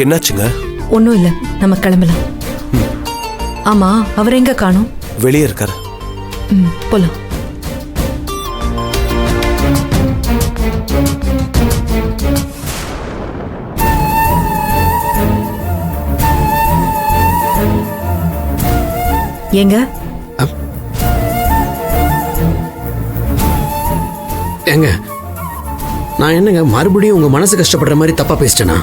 என்னாச்சுங்க? ஒன்றும் இல்லை, நம்ம கிளம்பலாம். ஆமா, அவர் எங்க காணோம்? வெளியே இருக்காரு. போலாம். ஏங்க ஏங்க, நான் என்னங்க மறுபடியும் உங்க மனசு கஷ்டப்படுற மாதிரி தப்பா பேசிட்டேனா?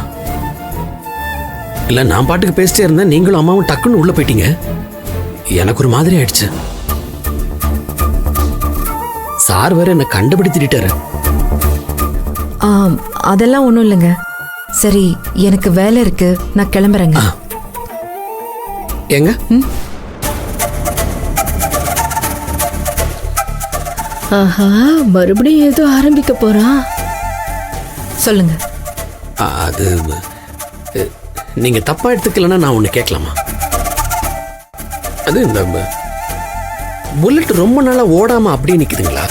இல்ல நான் பாட்டுக்கு பேசிட்டே இருந்தேன், நீங்களும் அம்மாவும் டக்குன்னு உள்ள போயிட்டீங்க. எனக்கு ஒரு மாதிரி ஆயிடுச்சு. சார் வேற என்ன கண்டுபிடித்திட்டாரு. அதெல்லாம் ஒன்றும் இல்லைங்க. சரி, எனக்கு வேலை இருக்கு, நான் கிளம்புறேங்க. ஏங்க, ஆஹா, மறுபடியும் ஏதோ ஆரம்பிக்க போறான். சொல்லுங்க. அது நீங்க தப்பா எடுத்துக்கலன்னா நான் ஒண்ணு கேட்கலாமா? அது இந்த புல்லட் ரொம்ப நாளா ஓடாம அப்படியே நிக்குதுங்களா?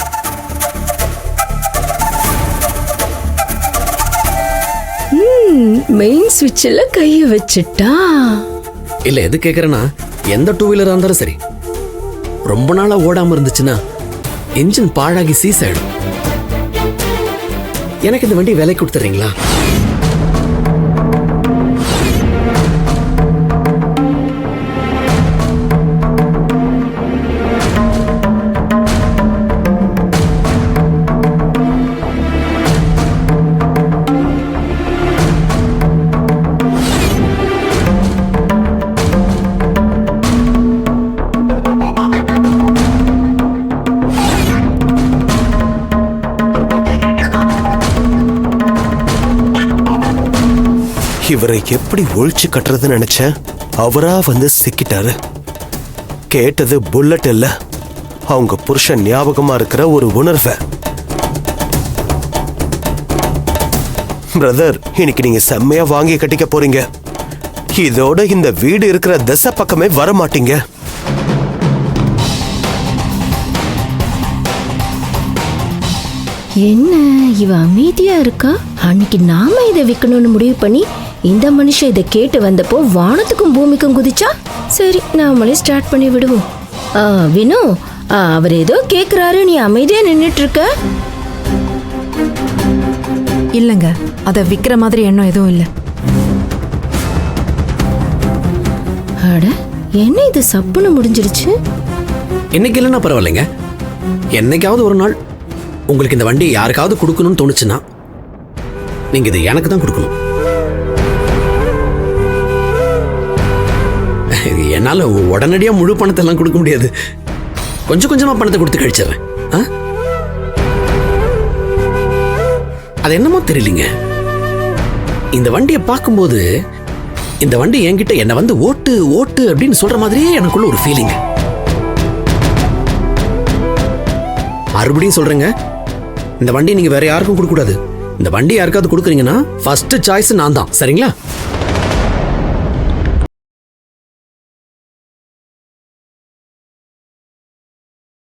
மெயின் ஸ்விட்ச்ல கைய வச்சுட்டா. இல்ல எது கேக்குறேன்னா, எந்த டூ வீலரா இருந்தாலும் சரி, ரொம்ப நாளா ஓடாம இருந்துச்சுன்னா இன்ஜின் பாழாகி சீஸ் ஆயிடும். எனக்கு இந்த வண்டி விலை கொடுத்துறீங்களா? இவரை எப்படி ஒழிச்சு கட்டுறதுன்னு நினைச்சேன். அவரா வந்து சிக்கிட்டாரு. கேட்டது புல்லட் இல்ல, அவங்க புருஷன் ஞாபகமா இருக்கிற ஒரு உணர்வை. பிரதர், இன்னைக்கு நீங்க செம்மையா வாங்கி கட்டிக்க போறீங்க. இதோட இந்த வீடு இருக்கிற திசை பக்கமே வர மாட்டீங்க. என்ன இவ அமைதியா இருக்கா? அன்னைக்கு நாம இதை விற்கணும்னு முடிவு பண்ணி இந்த மனுஷன் இதை கேட்டு வந்தப்போ வானத்துக்கும் பூமிக்கும் குதிச்சா. சரி, நாமளே ஸ்டார்ட் பண்ணி விடுவோம். வினு, அவர் ஏதோ கேக்குறாரு, நீ அமைதியா நின்னுட்டு இருக்க. இல்லைங்க, அதை விற்கிற மாதிரி எண்ணம் எதுவும் இல்லை. அட, என்ன இது சப்புன்னு முடிஞ்சிருச்சு? இன்னைக்கு இல்லைன்னா பரவாயில்லைங்க, என்னைக்காவது ஒரு நாள் உங்களுக்கு இந்த வண்டி யாருக்காவது கொடுக்கணும்னு தோணுச்சுன்னா நீங்க இதை எனக்கு தான் கொடுக்கணும். என்னால உடனடியா முழு பணத்தை எல்லாம் கொடுக்க முடியாது. கொஞ்சம் கொஞ்சமா பணத்தை கொடுத்து கழிச்சிடறேன். அது என்னமோ தெரியலீங்க, இந்த வண்டியை பார்க்கும்போது இந்த வண்டி என்கிட்ட என்ன வந்து ஓட்டு ஓட்டு அப்படின்னு சொல்ற மாதிரியே எனக்குள்ள ஒரு ஃபீலிங். மறுபடியும் சொல்றேங்க, இந்த வண்டி நீங்க வேற யாருக்கும் கொடுக்க கூடாது. இந்த வண்டி யாருக்காவது கொடுக்குறீங்கன்னா ஃபர்ஸ்ட் சாய்ஸ் நான் தான். சரிங்களா?